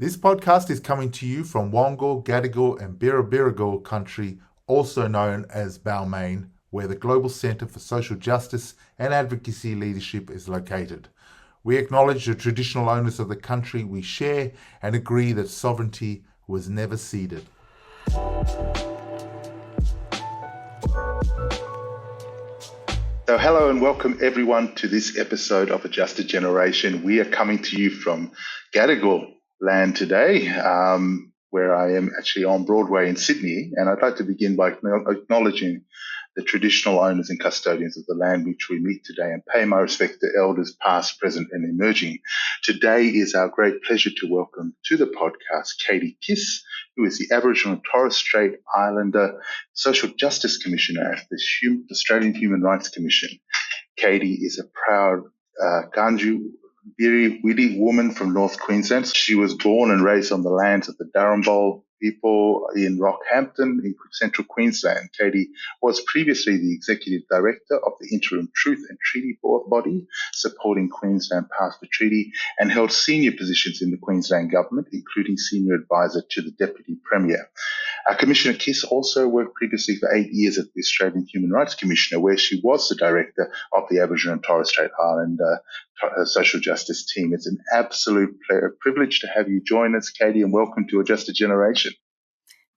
This podcast is coming to you from Wongal, Gadigal and Birrabirragal country, also known as Balmain, where the Global Centre for Social Justice and Advocacy Leadership is located. We acknowledge the traditional owners of the country we share and agree that sovereignty was never ceded. So hello and welcome everyone to this episode of Adjusted Generation. We are coming to you from Gadigal land today, where I am actually on Broadway in Sydney. And I'd like to begin by acknowledging the traditional owners and custodians of the land which we meet today and pay my respect to elders past, present and emerging. Today is our great pleasure to welcome to the podcast Katie Kiss, who is the Aboriginal and Torres Strait Islander Social Justice Commissioner at the Australian Human Rights Commission. Katie is a proud Ganju Biri Widi woman from North Queensland. She was born and raised on the lands of the Darrumbal people in Rockhampton in central Queensland. Katie was previously the Executive Director of the Interim Truth and Treaty Body, supporting Queensland past the treaty, and held senior positions in the Queensland Government, including Senior Advisor to the Deputy Premier. Commissioner Kiss also worked previously for 8 years at the Australian Human Rights Commissioner, where she was the Director of the Aboriginal and Torres Strait Islander Social Justice Team. It's an absolute privilege to have you join us, Katie, and welcome to Adjusted Generation.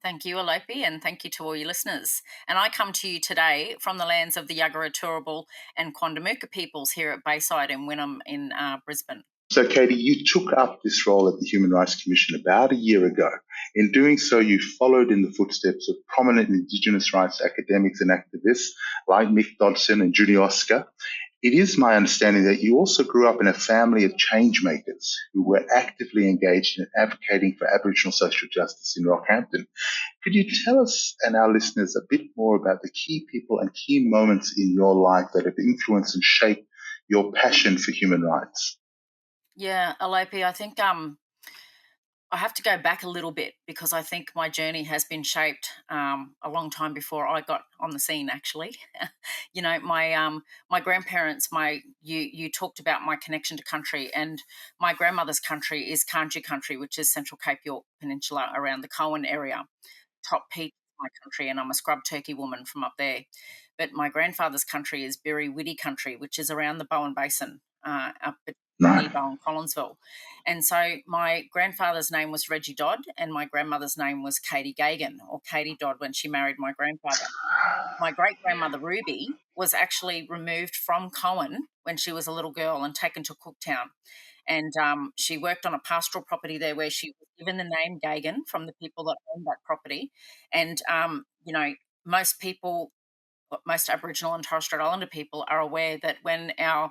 Thank you, Alopi, and thank you to all your listeners. And I come to you today from the lands of the Yuggera Turrbal and Quandamooka peoples here at Bayside in Wynnum in Brisbane. So, Katie, you took up this role at the Human Rights Commission about a year ago. In doing so, you followed in the footsteps of prominent Indigenous rights academics and activists like Mick Dodson and Judy Oscar. It is my understanding that you also grew up in a family of change makers who were actively engaged in advocating for Aboriginal social justice in Rockhampton. Could you tell us and our listeners a bit more about the key people and key moments in your life that have influenced and shaped your passion for human rights? Yeah, Alopi, I think I have to go back a little bit because I think my journey has been shaped a long time before I got on the scene. Actually, you know, my grandparents, you talked about my connection to country, and my grandmother's country is Kanji country, which is Central Cape York Peninsula around the Cowan area. Top peak of my country, and I'm a scrub turkey woman from up there. But my grandfather's country is Biri Widi country, which is around the Bowen Basin, up at near Bowen Collinsville. And so my grandfather's name was Reggie Dodd, and my grandmother's name was Katie Gagan, or Katie Dodd, when she married my grandfather. My great grandmother Ruby was actually removed from Cowan when she was a little girl and taken to Cooktown. And she worked on a pastoral property there where she was given the name Gagan from the people that owned that property. And, you know, most people, most Aboriginal and Torres Strait Islander people are aware that when our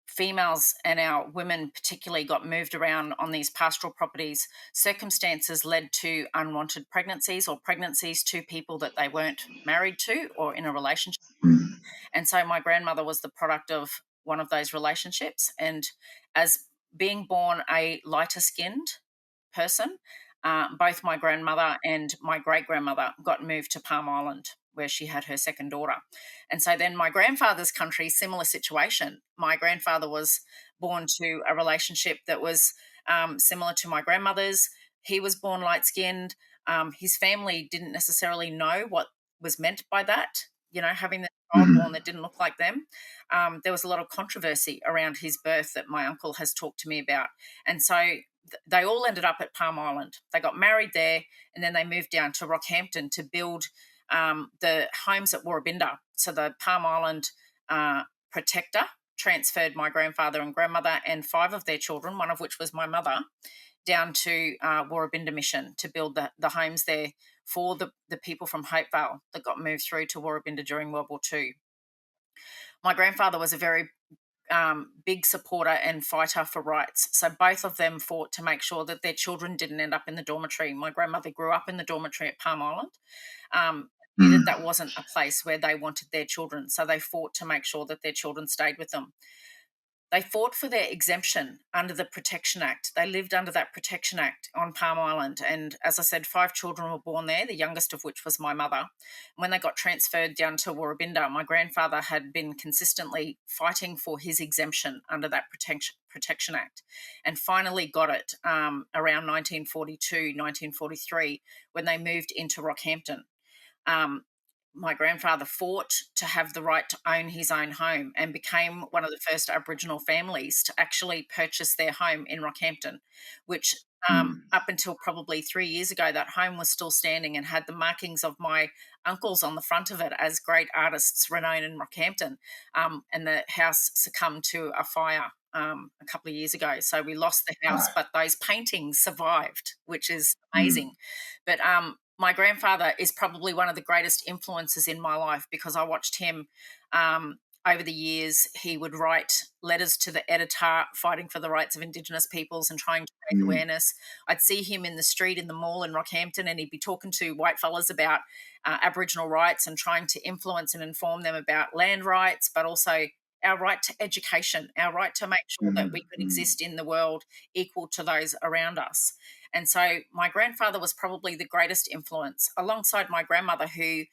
females and our women particularly got moved around on these pastoral properties, circumstances led to unwanted pregnancies or pregnancies to people that they weren't married to or in a relationship. And so my grandmother was the product of one of those relationships. And as being born a lighter skinned person, both my grandmother and my great grandmother got moved to Palm Island, where she had her second daughter. And so then my grandfather's country, similar situation. My grandfather was born to a relationship that was similar to my grandmother's. He was born light skinned. His family didn't necessarily know what was meant by that, you know, having the child born that didn't look like them. There was a lot of controversy around his birth that my uncle has talked to me about. And so they all ended up at Palm Island. They got married there, and then they moved down to Rockhampton to build the homes at Warrabinda. So the Palm Island protector transferred my grandfather and grandmother and 5 of their children, one of which was my mother, down to Warrabinda Mission to build the homes there for the people from Hopevale that got moved through to Warrabinda during World War II. My grandfather was a very big supporter and fighter for rights. So both of them fought to make sure that their children didn't end up in the dormitory. My grandmother grew up in the dormitory at Palm Island. That wasn't a place where they wanted their children. So they fought to make sure that their children stayed with them. they fought for their exemption under the Protection Act. They lived under that Protection Act on Palm Island. And as I said, 5 children were born there, the youngest of which was my mother. When they got transferred down to Warrabinda, my grandfather had been consistently fighting for his exemption under that Protection Act, and finally got it around 1942, 1943, when they moved into Rockhampton. My grandfather fought to have the right to own his own home and became one of the first Aboriginal families to actually purchase their home in Rockhampton, which up until probably 3 years ago, that home was still standing and had the markings of my uncles on the front of it as great artists renowned in Rockhampton. And the house succumbed to a fire a couple of years ago. So we lost the house, but those paintings survived, which is amazing. But my grandfather is probably one of the greatest influences in my life, because I watched him over the years. He would write letters to the editor fighting for the rights of Indigenous peoples and trying to raise awareness. I'd see him in the street in the mall in Rockhampton, and he'd be talking to white fellas about Aboriginal rights and trying to influence and inform them about land rights, but also our right to education, our right to make sure that we could exist in the world equal to those around us. And so my grandfather was probably the greatest influence, alongside my grandmother, who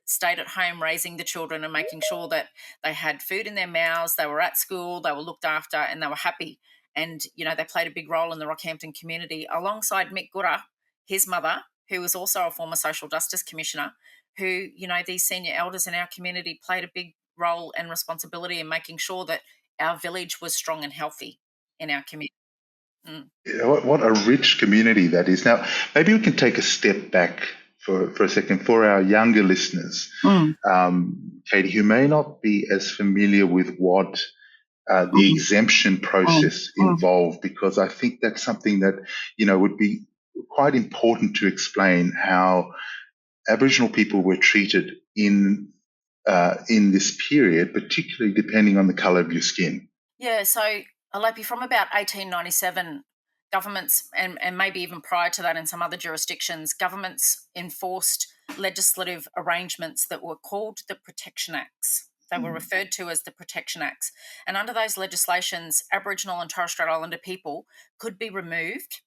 stayed at home raising the children and making sure that they had food in their mouths, they were at school, they were looked after, and they were happy. And, you know, they played a big role in the Rockhampton community, alongside Mick Gooder, his mother, who was also a former social justice commissioner, who, you know, these senior elders in our community played a big role and responsibility in making sure that our village was strong and healthy in our community. Yeah, what a rich community that is. Now, maybe we can take a step back for a second for our younger listeners, Katie, who may not be as familiar with what the exemption process involved, because I think that's something that, you know, would be quite important to explain how Aboriginal people were treated in this period, particularly depending on the colour of your skin. Yeah, so Alopi, from about 1897, governments, and maybe even prior to that in some other jurisdictions, governments enforced legislative arrangements that were called the Protection Acts. They were referred to as the Protection Acts. And under those legislations, Aboriginal and Torres Strait Islander people could be removed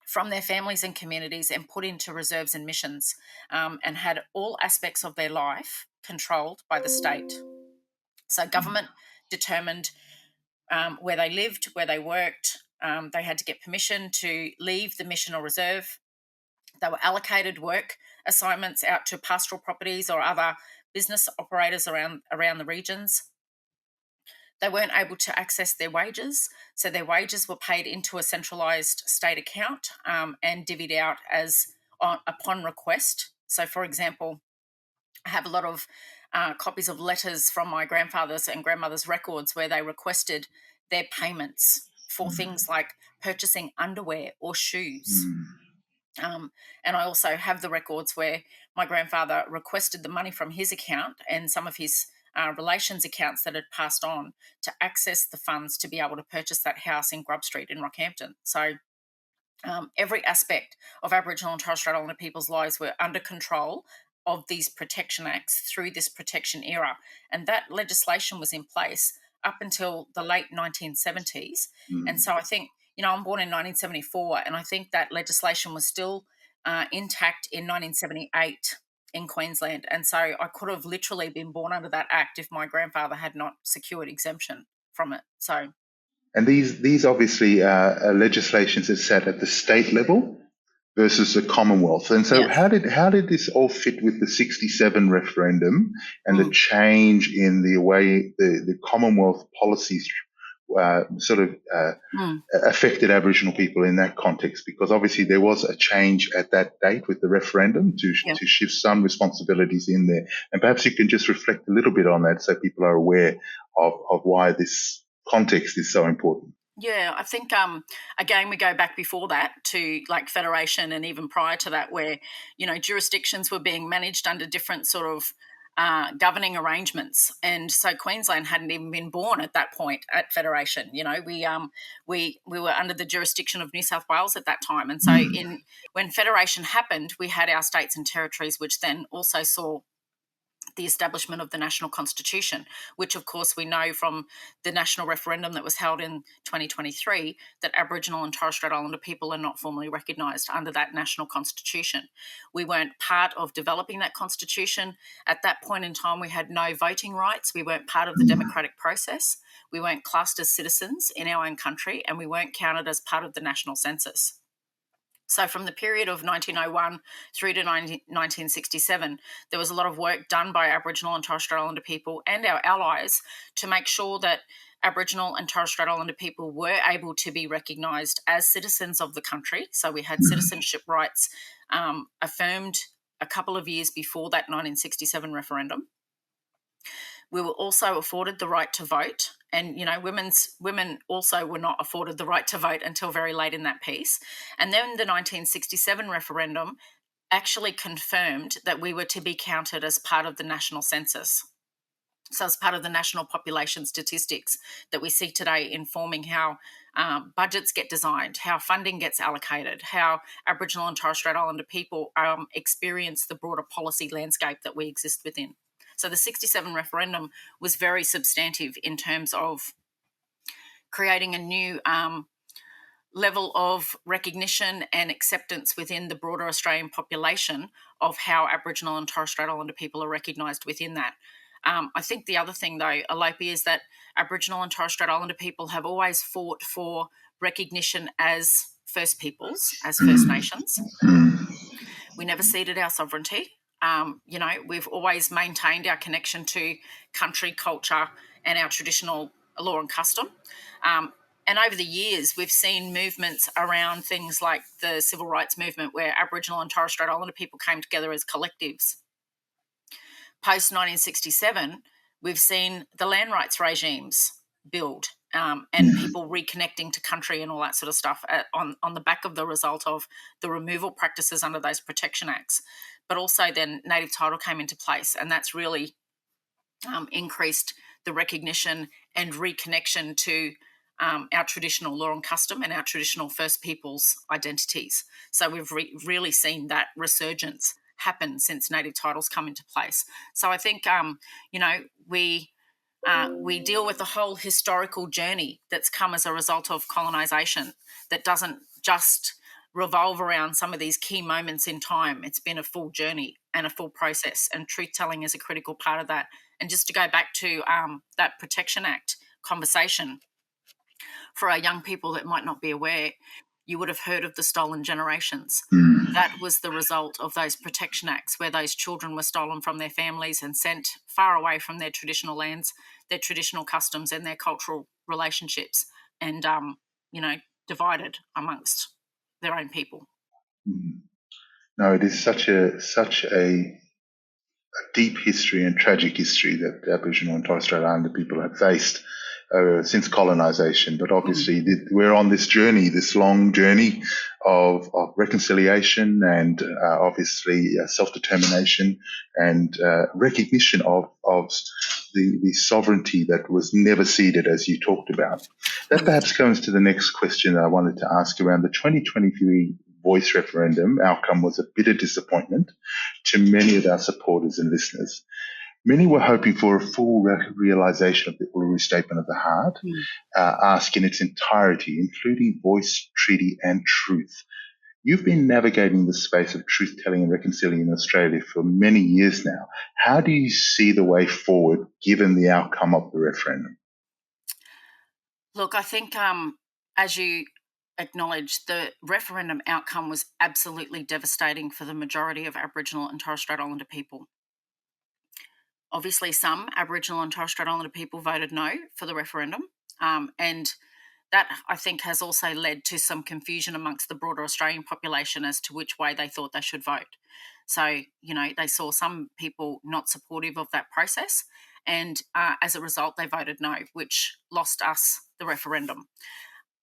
from their families and communities and put into reserves and missions, and had all aspects of their life controlled by the state. So government determined where they lived, where they worked. They had to get permission to leave the mission or reserve. They were allocated work assignments out to pastoral properties or other business operators around the regions. They weren't able to access their wages, so their wages were paid into a centralised state account and divvied out upon request. So, for example, I have a lot of copies of letters from my grandfather's and grandmother's records where they requested their payments for things like purchasing underwear or shoes. And I also have the records where my grandfather requested the money from his account and some of his relations accounts that had passed on to access the funds to be able to purchase that house in Grub Street in Rockhampton. So every aspect of Aboriginal and Torres Strait Islander people's lives were under control of these Protection Acts through this protection era. And that legislation was in place up until the late 1970s. And so I think, you know, I'm born in 1974, and I think that legislation was still intact in 1978 in Queensland. And so I could have literally been born under that act if my grandfather had not secured exemption from it. So, and these obviously are legislations that sat at the state level versus the Commonwealth. And so yes. how did this all fit with the 67 referendum and the change in the way the Commonwealth policies affected Aboriginal people in that context? Because obviously there was a change at that date with the referendum to shift some responsibilities in there. And perhaps you can just reflect a little bit on that so people are aware of why this context is so important. Yeah, I think, again, we go back before that to like federation and even prior to that where, you know, jurisdictions were being managed under different sort of governing arrangements. And so Queensland hadn't even been born at that point at federation. You know, we were under the jurisdiction of New South Wales at that time. And so when federation happened, we had our states and territories, which then also saw the establishment of the National Constitution, which of course we know from the national referendum that was held in 2023 that Aboriginal and Torres Strait Islander people are not formally recognised under that National Constitution. We weren't part of developing that Constitution. At that point in time, we had no voting rights. We weren't part of the democratic process. We weren't classed as citizens in our own country, and we weren't counted as part of the national census. So from the period of 1901 through to 1967, there was a lot of work done by Aboriginal and Torres Strait Islander people and our allies to make sure that Aboriginal and Torres Strait Islander people were able to be recognised as citizens of the country. So we had citizenship rights affirmed a couple of years before that 1967 referendum. We were also afforded the right to vote, and women also were not afforded the right to vote until very late in that piece. And then the 1967 referendum actually confirmed that we were to be counted as part of the national census. So as part of the national population statistics that we see today informing how budgets get designed, how funding gets allocated, how Aboriginal and Torres Strait Islander people experience the broader policy landscape that we exist within. So the 67 referendum was very substantive in terms of creating a new level of recognition and acceptance within the broader Australian population of how Aboriginal and Torres Strait Islander people are recognised within that. I think the other thing, though, Alopi, is that Aboriginal and Torres Strait Islander people have always fought for recognition as First Peoples, as First Nations. We never ceded our sovereignty. We've always maintained our connection to country, culture, and our traditional law and custom. And over the years, we've seen movements around things like the civil rights movement, where Aboriginal and Torres Strait Islander people came together as collectives. Post-1967, we've seen the land rights regimes build and people reconnecting to country and all that sort of stuff on the back of the result of the removal practices under those Protection Acts. But also then native title came into place, and that's really increased the recognition and reconnection to our traditional law and custom and our traditional First Peoples identities. So we've really seen that resurgence happen since native titles come into place. So I think, we deal with the whole historical journey that's come as a result of colonisation that doesn't just revolve around some of these key moments in time. It's been a full journey and a full process, and truth-telling is a critical part of that. And just to go back to that Protection Act conversation, for our young people that might not be aware, you would have heard of the stolen generations. That was the result of those Protection Acts, where those children were stolen from their families and sent far away from their traditional lands, their traditional customs and their cultural relationships, and, divided amongst their own people. No, it is such a deep history and tragic history that the Aboriginal and Torres Strait Islander people have faced since colonisation. But obviously, we're on this journey, this long journey of reconciliation and obviously self-determination and recognition of the sovereignty that was never ceded, as you talked about. That perhaps comes to the next question that I wanted to ask around the 2023 voice referendum outcome. Was a bitter disappointment to many of our supporters and listeners. Many were hoping for a full realisation of the Uluru Statement of the Heart, asked in its entirety, including voice, treaty and truth. You've been navigating the space of truth-telling and reconciliation in Australia for many years now. How do you see the way forward given the outcome of the referendum? Look, I think as you acknowledged, the referendum outcome was absolutely devastating for the majority of Aboriginal and Torres Strait Islander people. Obviously, some Aboriginal and Torres Strait Islander people voted no for the referendum, and that, I think, has also led to some confusion amongst the broader Australian population as to which way they thought they should vote. So, they saw some people not supportive of that process, and as a result, they voted no, which lost us the referendum.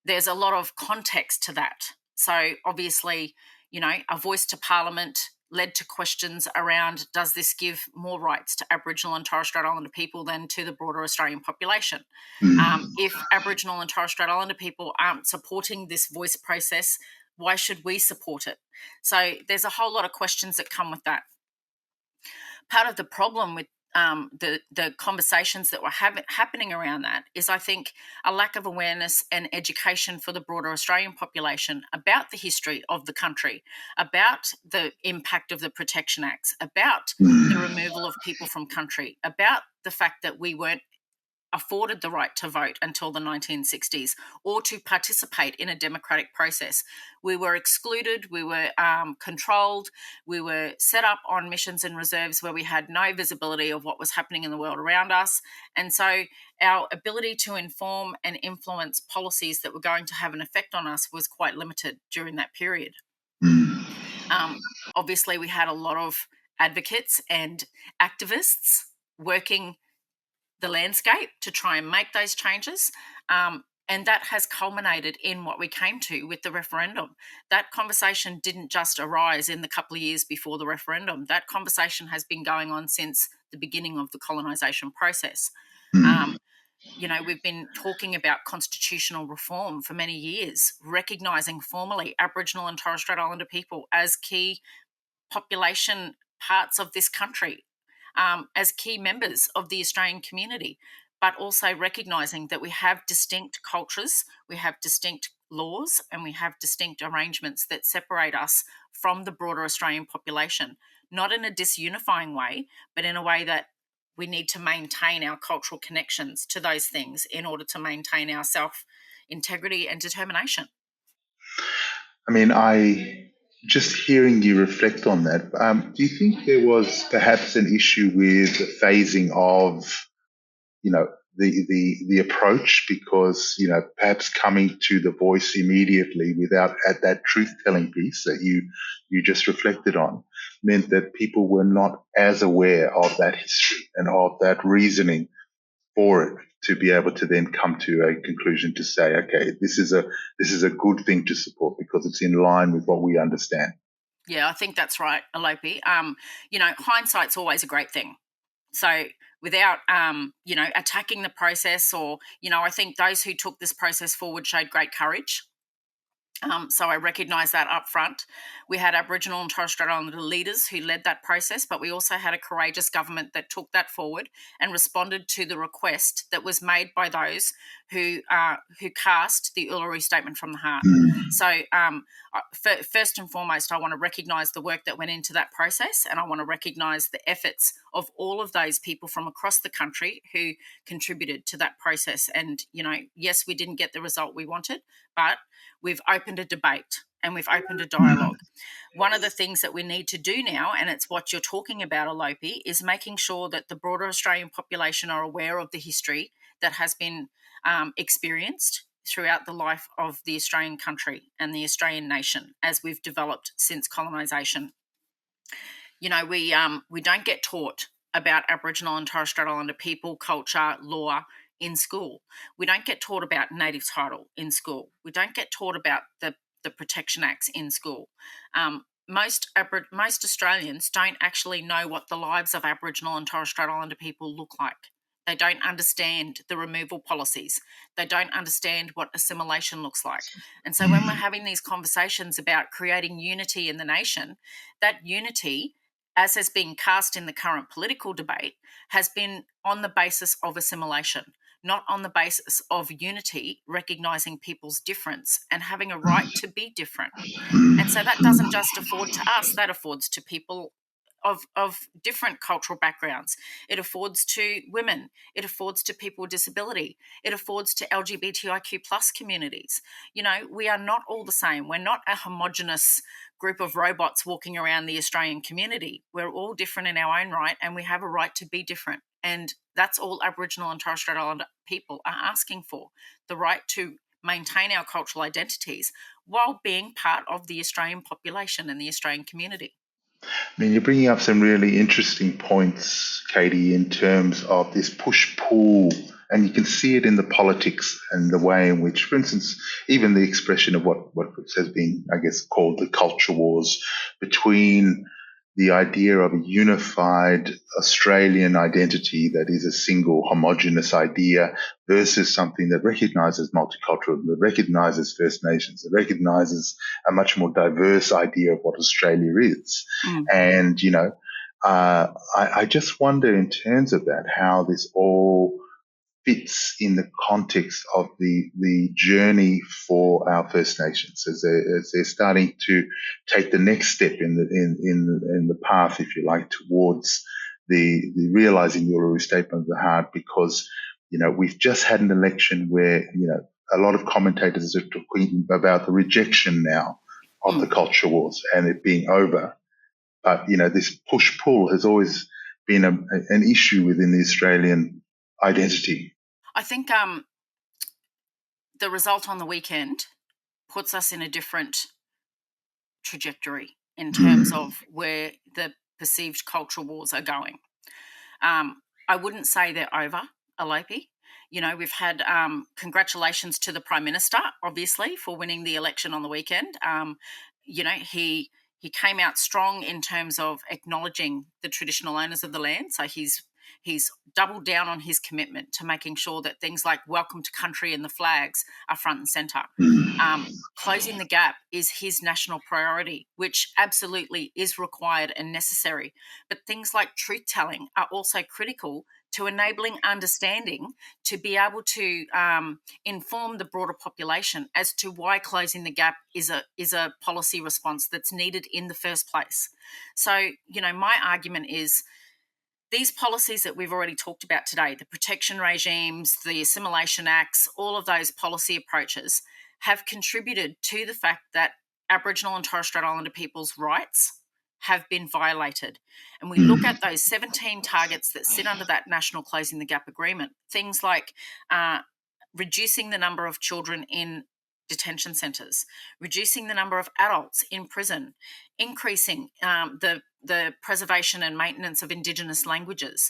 There's a lot of context to that. So, obviously, a voice to Parliament led to questions around, does this give more rights to Aboriginal and Torres Strait Islander people than to the broader Australian population? If Aboriginal and Torres Strait Islander people aren't supporting this voice process, why should we support it? So there's a whole lot of questions that come with that. Part of the problem with the conversations that were happening around that is, I think, a lack of awareness and education for the broader Australian population about the history of the country, about the impact of the Protection Acts, about the removal of people from country, about the fact that we weren't afforded the right to vote until the 1960s or to participate in a democratic process. We were excluded, we were controlled, we were set up on missions and reserves where we had no visibility of what was happening in the world around us. And so our ability to inform and influence policies that were going to have an effect on us was quite limited during that period. Obviously, we had a lot of advocates and activists working the landscape to try and make those changes. And that has culminated in what we came to with the referendum. That conversation didn't just arise in the couple of years before the referendum. That conversation has been going on since the beginning of the colonisation process. We've been talking about constitutional reform for many years, recognising formally Aboriginal and Torres Strait Islander people as key population parts of this country, as key members of the Australian community, but also recognising that we have distinct cultures, we have distinct laws, and we have distinct arrangements that separate us from the broader Australian population, not in a disunifying way, but in a way that we need to maintain our cultural connections to those things in order to maintain our self-integrity and determination. I mean, just hearing you reflect on that, do you think there was perhaps an issue with the phasing of, the approach? Because, perhaps coming to the voice immediately without at that truth-telling piece that you just reflected on meant that people were not as aware of that history and of that reasoning for it to be able to then come to a conclusion to say, okay, this is a good thing to support because it's in line with what we understand. Yeah, I think that's right, Alopi. Hindsight's always a great thing. So without, attacking the process or, I think those who took this process forward showed great courage. So I recognise that up front. We had Aboriginal and Torres Strait Islander leaders who led that process, but we also had a courageous government that took that forward and responded to the request that was made by those who cast the Uluru Statement from the Heart. So first and foremost, I want to recognise the work that went into that process, and I want to recognise the efforts of all of those people from across the country who contributed to that process. And, yes, we didn't get the result we wanted, but we've opened a debate and we've opened a dialogue. One of the things that we need to do now, and it's what you're talking about, Alopi, is making sure that the broader Australian population are aware of the history that has been experienced throughout the life of the Australian country and the Australian nation as we've developed since colonisation. We don't get taught about Aboriginal and Torres Strait Islander people, culture, law in school. We don't get taught about native title in school. We don't get taught about the Protection Acts in school. Most Australians don't actually know what the lives of Aboriginal and Torres Strait Islander people look like. They don't understand the removal policies. They don't understand what assimilation looks like. And so when we're having these conversations about creating unity in the nation, that unity, as has been cast in the current political debate, has been on the basis of assimilation, not on the basis of unity, recognising people's difference and having a right to be different. And so that doesn't just afford to us, that affords to people of different cultural backgrounds. It affords to women. It affords to people with disability. It affords to LGBTIQ plus communities. We are not all the same. We're not a homogenous group of robots walking around the Australian community. We're all different in our own right, and we have a right to be different. And that's all Aboriginal and Torres Strait Islander people are asking for, the right to maintain our cultural identities while being part of the Australian population and the Australian community. I mean, you're bringing up some really interesting points, Katie, in terms of this push-pull, and you can see it in the politics and the way in which, for instance, even the expression of what has been, I guess, called the culture wars between the idea of a unified Australian identity that is a single homogenous idea versus something that recognises multicultural, that recognises First Nations, that recognises a much more diverse idea of what Australia is. And, I just wonder in terms of that, how this all fits in the context of the journey for our First Nations as they're starting to take the next step in the path, if you like, towards the realizing the Uluru Statement of the Heart, because we've just had an election where a lot of commentators are talking about the rejection now of the culture wars and it being over. But this push-pull has always been an issue within the Australian identity. I think the result on the weekend puts us in a different trajectory in terms of where the perceived cultural wars are going. I wouldn't say they're over, Alopi. We've had congratulations to the Prime Minister, obviously, for winning the election on the weekend. He came out strong in terms of acknowledging the traditional owners of the land. So he's doubled down on his commitment to making sure that things like welcome to country and the flags are front and centre. Closing the gap is his national priority, which absolutely is required and necessary. But things like truth telling are also critical to enabling understanding to be able to inform the broader population as to why closing the gap is a policy response that's needed in the first place. So, my argument is these policies that we've already talked about today, the protection regimes, the assimilation acts, all of those policy approaches have contributed to the fact that Aboriginal and Torres Strait Islander people's rights have been violated. And we look at those 17 targets that sit under that National Closing the Gap agreement, things like reducing the number of children in detention centres, reducing the number of adults in prison, increasing the preservation and maintenance of Indigenous languages,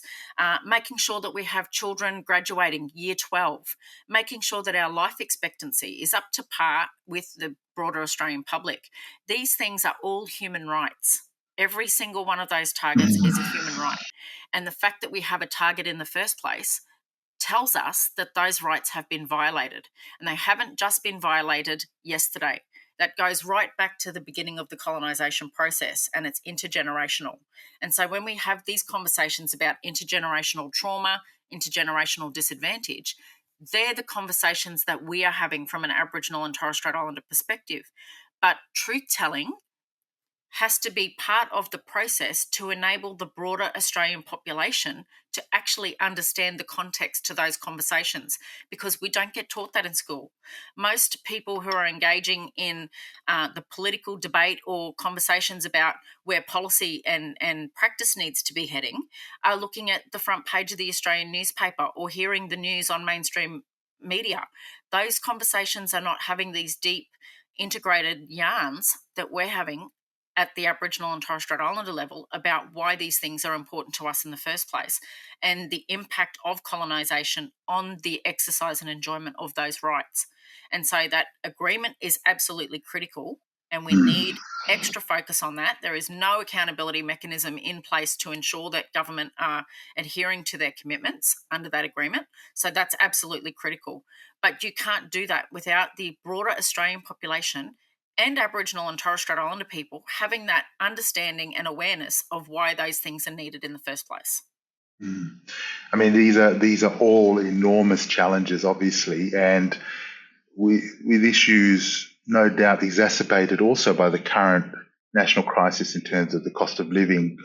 making sure that we have children graduating year 12, making sure that our life expectancy is up to par with the broader Australian public. These things are all human rights. Every single one of those targets is a human right. And the fact that we have a target in the first place tells us that those rights have been violated. And they haven't just been violated yesterday. That goes right back to the beginning of the colonisation process, and it's intergenerational. And so when we have these conversations about intergenerational trauma, intergenerational disadvantage, they're the conversations that we are having from an Aboriginal and Torres Strait Islander perspective. But truth-telling has to be part of the process to enable the broader Australian population to actually understand the context to those conversations, because we don't get taught that in school. Most people who are engaging in the political debate or conversations about where policy and practice needs to be heading are looking at the front page of the Australian newspaper or hearing the news on mainstream media. Those conversations are not having these deep integrated yarns that we're having at the Aboriginal and Torres Strait Islander level about why these things are important to us in the first place and the impact of colonisation on the exercise and enjoyment of those rights. And so that agreement is absolutely critical, and we need extra focus on that. There is no accountability mechanism in place to ensure that government are adhering to their commitments under that agreement. So that's absolutely critical. But you can't do that without the broader Australian population and Aboriginal and Torres Strait Islander people having that understanding and awareness of why those things are needed in the first place. I mean, these are all enormous challenges, obviously, and with issues no doubt exacerbated also by the current national crisis in terms of the cost of living,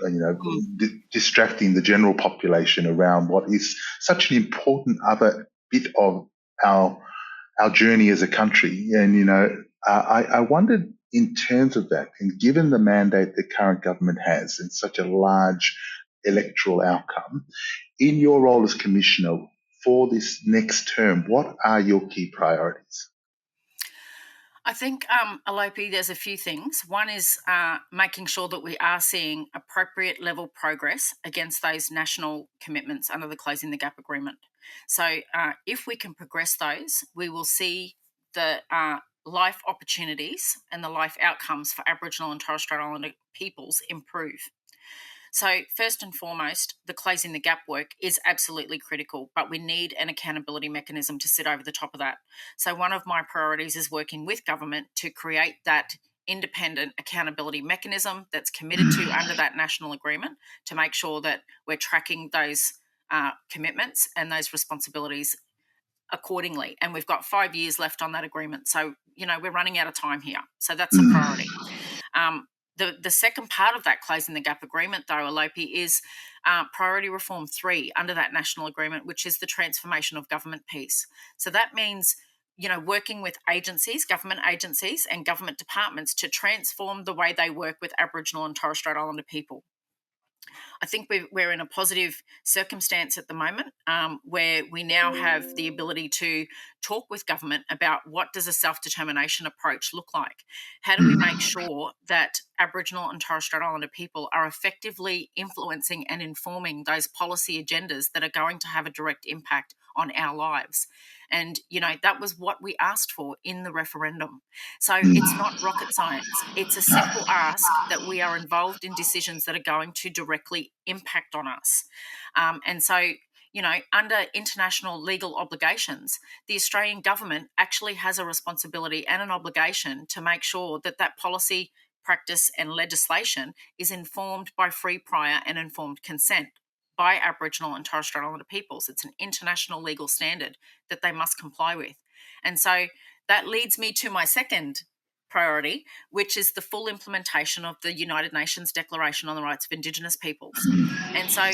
distracting the general population around what is such an important other bit of our journey as a country. And, I wondered in terms of that, and given the mandate the current government has and such a large electoral outcome, in your role as Commissioner for this next term, what are your key priorities? I think, Alopi, there's a few things. One is making sure that we are seeing appropriate level progress against those national commitments under the Closing the Gap agreement. So if we can progress those, we will see the life opportunities and the life outcomes for Aboriginal and Torres Strait Islander peoples improve. So first and foremost, the Closing the Gap work is absolutely critical, but we need an accountability mechanism to sit over the top of that. So one of my priorities is working with government to create that independent accountability mechanism that's committed to under that national agreement to make sure that we're tracking those commitments and those responsibilities accordingly. And we've got 5 years left on that agreement. So, we're running out of time here. So that's a priority. The second part of that closing the gap agreement, though, Alopi, is priority reform 3 under that national agreement, which is the transformation of government piece. So that means, working with agencies, government agencies and government departments to transform the way they work with Aboriginal and Torres Strait Islander people. I think we're in a positive circumstance at the moment where we now have the ability to talk with government about what does a self-determination approach look like? How do we make sure that Aboriginal and Torres Strait Islander people are effectively influencing and informing those policy agendas that are going to have a direct impact on our lives? And, that was what we asked for in the referendum. So it's not rocket science. It's a simple ask that we are involved in decisions that are going to directly impact on us. And so, under international legal obligations, the Australian government actually has a responsibility and an obligation to make sure that that policy, practice and legislation is informed by free, prior and informed consent by Aboriginal and Torres Strait Islander peoples. It's an international legal standard that they must comply with. And so that leads me to my second priority, which is the full implementation of the United Nations Declaration on the Rights of Indigenous Peoples. And so,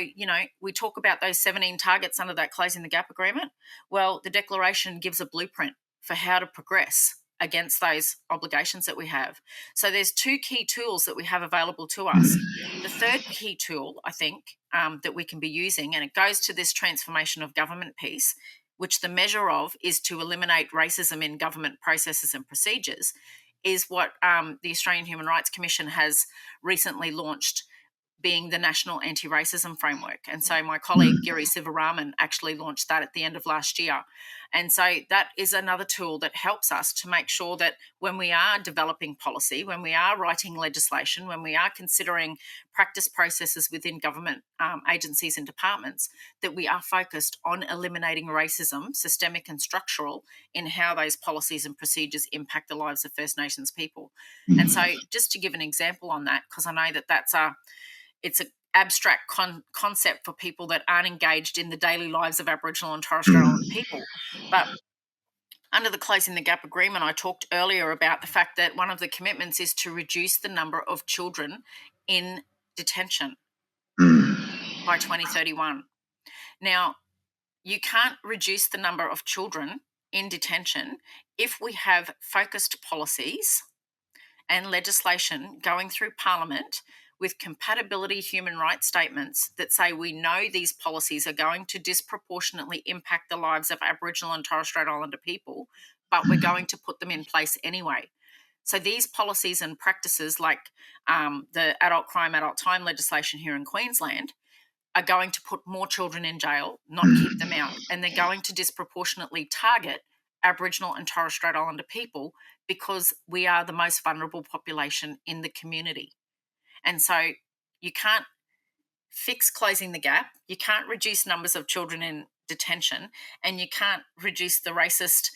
we talk about those 17 targets under that Closing the Gap agreement. Well, the declaration gives a blueprint for how to progress against those obligations that we have. So there's 2 key tools that we have available to us. The third key tool, I think, that we can be using, and it goes to this transformation of government piece, which the measure of is to eliminate racism in government processes and procedures, is what the Australian Human Rights Commission has recently launched, being the National Anti-Racism Framework. And so my colleague Giri Sivaraman actually launched that at the end of last year. And so that is another tool that helps us to make sure that when we are developing policy, when we are writing legislation, when we are considering practice processes within government agencies and departments, that we are focused on eliminating racism, systemic and structural, in how those policies and procedures impact the lives of First Nations people. And so just to give an example on that, because I know that it's an abstract concept for people that aren't engaged in the daily lives of Aboriginal and Torres Strait Islander people. But under the Closing the Gap agreement, I talked earlier about the fact that one of the commitments is to reduce the number of children in detention by 2031. Now, you can't reduce the number of children in detention if we have focused policies and legislation going through Parliament with compatibility human rights statements that say we know these policies are going to disproportionately impact the lives of Aboriginal and Torres Strait Islander people, but we're going to put them in place anyway. So these policies and practices, like the adult crime, adult time legislation here in Queensland, are going to put more children in jail, not keep them out. And they're going to disproportionately target Aboriginal and Torres Strait Islander people because we are the most vulnerable population in the community. And so you can't fix closing the gap, you can't reduce numbers of children in detention, and you can't reduce the racist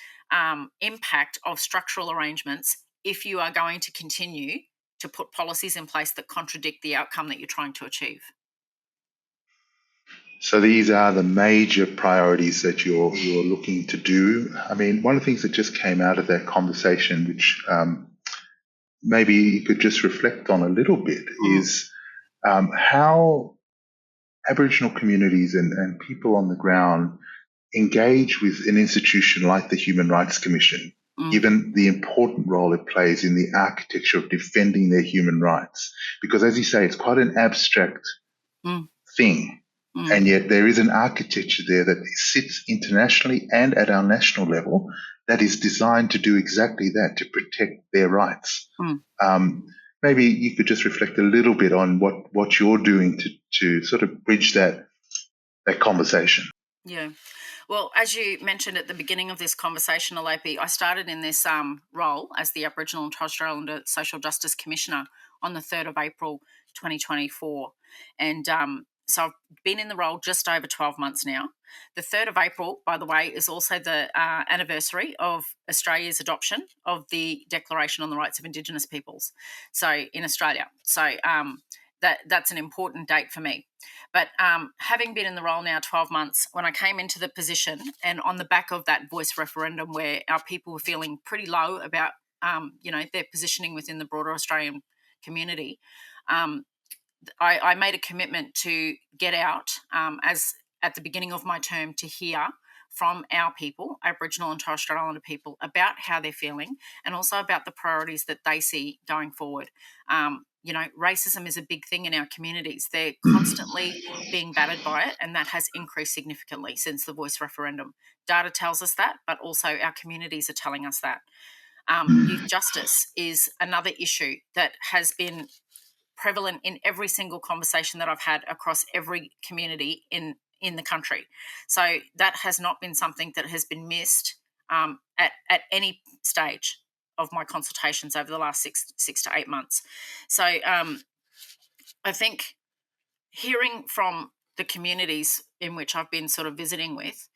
impact of structural arrangements if you are going to continue to put policies in place that contradict the outcome that you're trying to achieve. So these are the major priorities that you're looking to do. I mean, one of the things that just came out of that conversation, which maybe you could just reflect on a little bit, is how Aboriginal communities and people on the ground engage with an institution like the Human Rights Commission, given the important role it plays in the architecture of defending their human rights. Because as you say, it's quite an abstract thing. And yet there is an architecture there that sits internationally and at our national level that is designed to do exactly that, to protect their rights. Maybe you could just reflect a little bit on what you're doing to sort of bridge that conversation. Yeah. Well, as you mentioned at the beginning of this conversation, Alopi, I started in this role as the Aboriginal and Torres Strait Islander Social Justice Commissioner on the 3rd of April 2024. And So I've been in the role just over 12 months now. The 3rd of April, by the way, is also the anniversary of Australia's adoption of the Declaration on the Rights of Indigenous Peoples, so in Australia. So that's an important date for me. But having been in the role now 12 months, when I came into the position and on the back of that voice referendum where our people were feeling pretty low about, their positioning within the broader Australian community, I made a commitment to get out as at the beginning of my term to hear from our people, Aboriginal and Torres Strait Islander people, about how they're feeling and also about the priorities that they see going forward. Racism is a big thing in our communities. They're constantly being battered by it, and that has increased significantly since the voice referendum. Data tells us that, but also our communities are telling us that. Youth justice is another issue that has been prevalent in every single conversation that I've had across every community in the country. So that has not been something that has been missed at any stage of my consultations over the last six to 8 months. So I think hearing from the communities in which I've been sort of visiting with,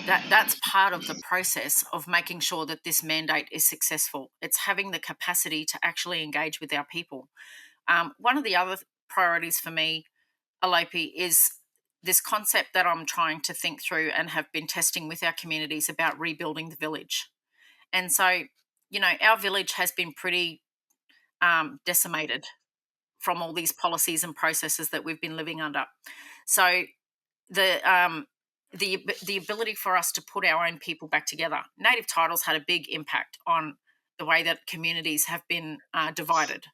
that's part of the process of making sure that this mandate is successful. It's having the capacity to actually engage with our people. One of the other priorities for me, Alopi, is this concept that I'm trying to think through and have been testing with our communities about rebuilding the village. And so, our village has been pretty decimated from all these policies and processes that we've been living under. So the ability for us to put our own people back together. Native titles had a big impact on the way that communities have been divided.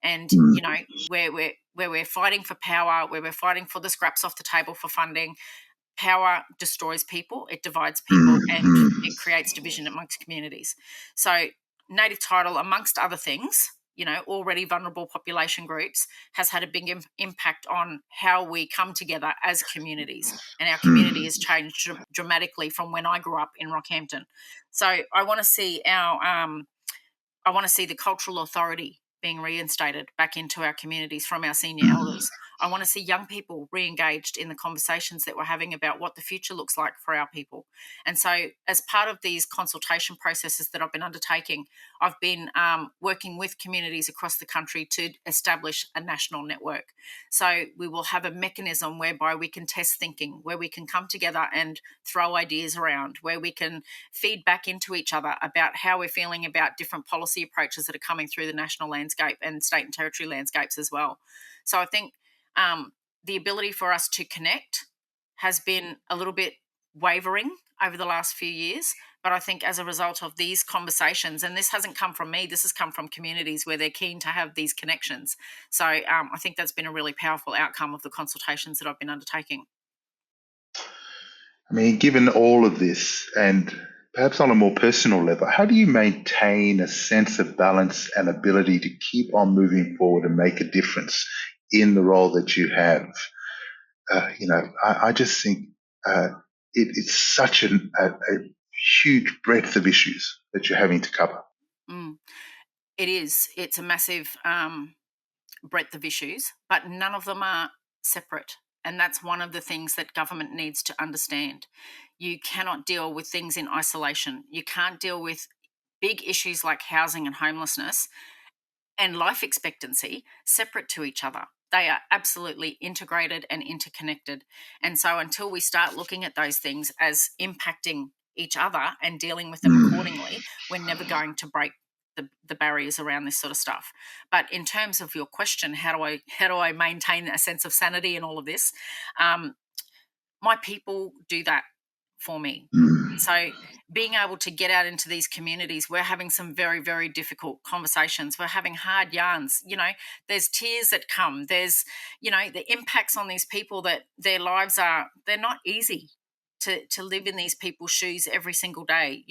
And where we're fighting for power, where we're fighting for the scraps off the table for funding, power destroys people, it divides people, and it creates division amongst communities. So native title, amongst other things, already vulnerable population groups, has had a big impact on how we come together as communities. And our community has changed dramatically from when I grew up in Rockhampton. So I want to see the cultural authority being reinstated back into our communities from our senior elders. I want to see young people re-engaged in the conversations that we're having about what the future looks like for our people. And so as part of these consultation processes that I've been undertaking, I've been working with communities across the country to establish a national network. So we will have a mechanism whereby we can test thinking, where we can come together and throw ideas around, where we can feed back into each other about how we're feeling about different policy approaches that are coming through the national landscape and state and territory landscapes as well. So I think the ability for us to connect has been a little bit wavering over the last few years. But I think as a result of these conversations, and this hasn't come from me, this has come from communities where they're keen to have these connections. So I think that's been a really powerful outcome of the consultations that I've been undertaking. I mean, given all of this, and perhaps on a more personal level, how do you maintain a sense of balance and ability to keep on moving forward and make a difference in the role that you have? I just think it's such a huge breadth of issues that you're having to cover. It is. It's a massive breadth of issues, but none of them are separate. And that's one of the things that government needs to understand. You cannot deal with things in isolation. You can't deal with big issues like housing and homelessness and life expectancy separate to each other. They are absolutely integrated and interconnected. And so until we start looking at those things as impacting each other and dealing with them accordingly, we're never going to break the barriers around this sort of stuff. But in terms of your question, how do I maintain a sense of sanity in all of this? My people do that for me. So being able to get out into these communities, we're having some very, very difficult conversations. We're having hard yarns. There's tears that come. There's, the impacts on these people that their lives they're not easy to live in these people's shoes every single day,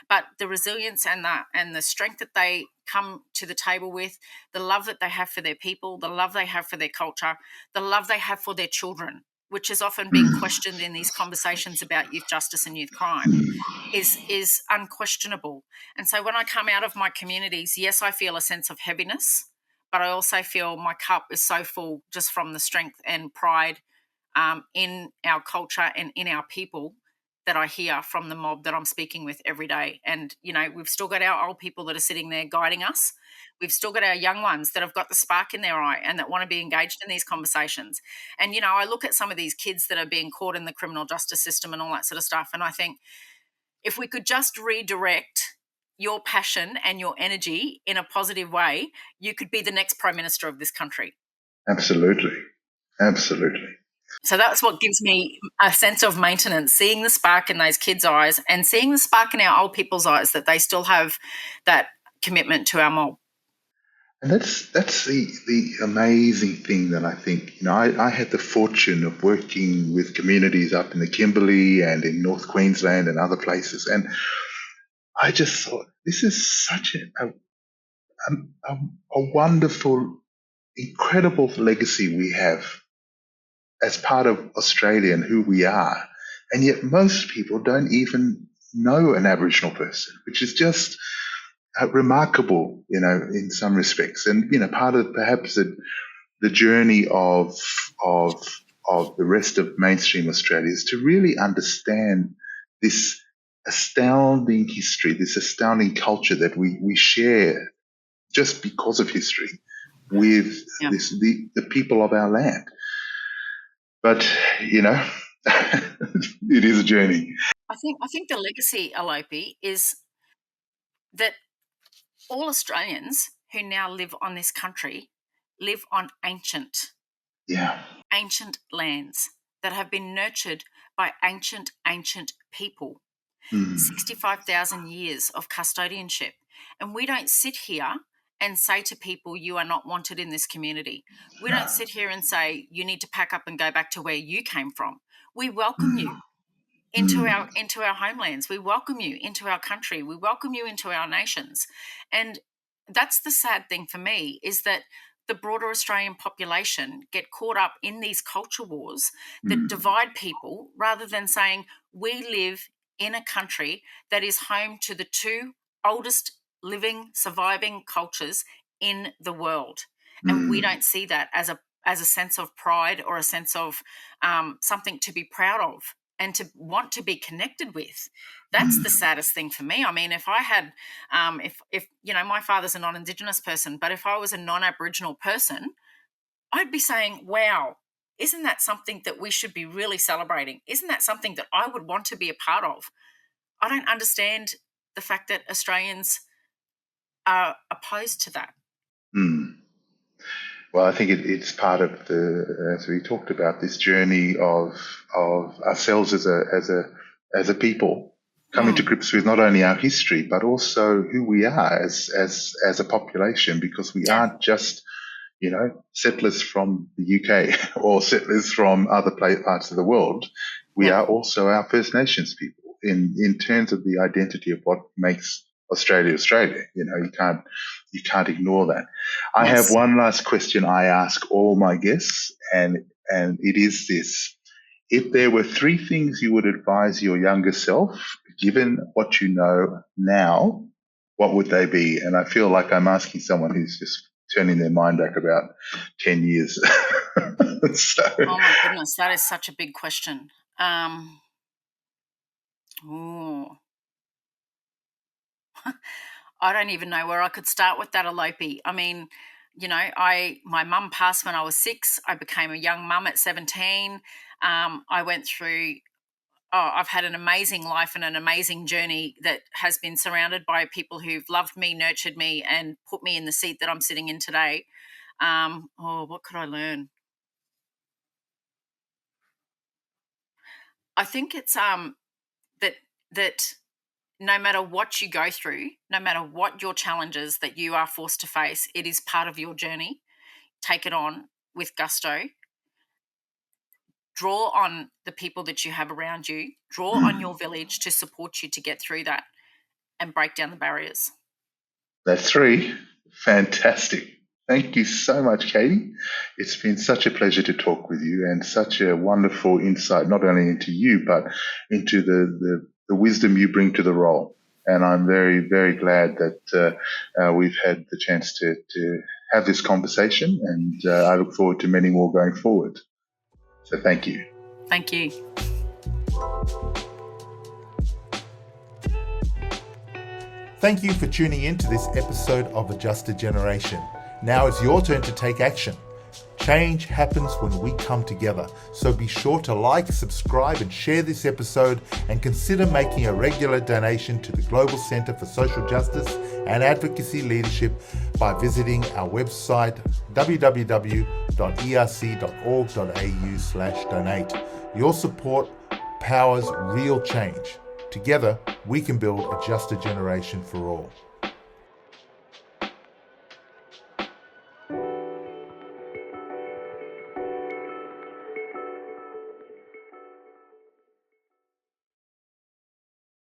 but the resilience and the strength that they come to the table with, the love that they have for their people, the love they have for their culture, the love they have for their children, which is often being questioned in these conversations about youth justice and youth crime, is unquestionable. And so when I come out of my communities, yes, I feel a sense of heaviness, but I also feel my cup is so full just from the strength and pride in our culture and in our people that I hear from the mob that I'm speaking with every day. And, we've still got our old people that are sitting there guiding us. We've still got our young ones that have got the spark in their eye and that want to be engaged in these conversations. And, I look at some of these kids that are being caught in the criminal justice system and all that sort of stuff. And I think if we could just redirect your passion and your energy in a positive way, you could be the next Prime Minister of this country. Absolutely. Absolutely. So that's what gives me a sense of maintenance, seeing the spark in those kids' eyes and seeing the spark in our old people's eyes, that they still have that commitment to our mob. And that's the amazing thing that I think, I had the fortune of working with communities up in the Kimberley and in North Queensland and other places. And I just thought, this is such a wonderful, incredible legacy we have as part of Australia and who we are. And yet most people don't even know an Aboriginal person, which is just remarkable, in some respects. And, part of perhaps the journey of the rest of mainstream Australia is to really understand this astounding history, this astounding culture that we share just because of history with the people of our land. But, it is a journey. I think the legacy, Alopi, is that all Australians who now live on this country live on ancient lands that have been nurtured by ancient people. 65,000 years of custodianship. And we don't sit here and say to people, you are not wanted in this community. We don't sit here and say, you need to pack up and go back to where you came from. We welcome you into our homelands. We welcome you into our country. We welcome you into our nations. And that's the sad thing for me, is that the broader Australian population get caught up in these culture wars that divide people, rather than saying we live in a country that is home to the two oldest living, surviving cultures in the world. And we don't see that as a sense of pride or a sense of something to be proud of and to want to be connected with. That's the saddest thing for me. I mean, if I had, if my father's a non-Indigenous person, but if I was a non-Aboriginal person, I'd be saying, wow, isn't that something that we should be really celebrating? Isn't that something that I would want to be a part of? I don't understand the fact that Australians are opposed to that. Well, I think it's part of as we talked about, this journey of ourselves as a people coming to grips with not only our history but also who we are as a population, because we aren't just settlers from the UK or settlers from other parts of the world. We are also our First Nations people in terms of the identity of what makes Australia. You can't ignore that. I have one last question I ask all my guests, and it is this: if there were three things you would advise your younger self, given what you know now, what would they be? And I feel like I'm asking someone who's just turning their mind back about 10 years. Oh my goodness, that is such a big question. I don't even know where I could start with that, Alopi. I mean, my mum passed when I was 6. I became a young mum at 17. I went through, I've had an amazing life and an amazing journey that has been surrounded by people who've loved me, nurtured me, and put me in the seat that I'm sitting in today. What could I learn? I think it's that no matter what you go through, no matter what your challenges that you are forced to face, it is part of your journey. Take it on with gusto. Draw on the people that you have around you. Draw on your village to support you to get through that and break down the barriers. That's 3. Fantastic. Thank you so much, Katie. It's been such a pleasure to talk with you, and such a wonderful insight, not only into you, but into the wisdom you bring to the role. And I'm very, very glad that we've had the chance to have this conversation, and I look forward to many more going forward. So thank you. Thank you. Thank you for tuning in to this episode of A Just a Generation. Now it's your turn to take action. Change happens when we come together, so be sure to like, subscribe and share this episode, and consider making a regular donation to the Global Centre for Social Justice and Advocacy Leadership by visiting our website www.erc.org.au/donate. Your support powers real change. Together, we can build a juster generation for all.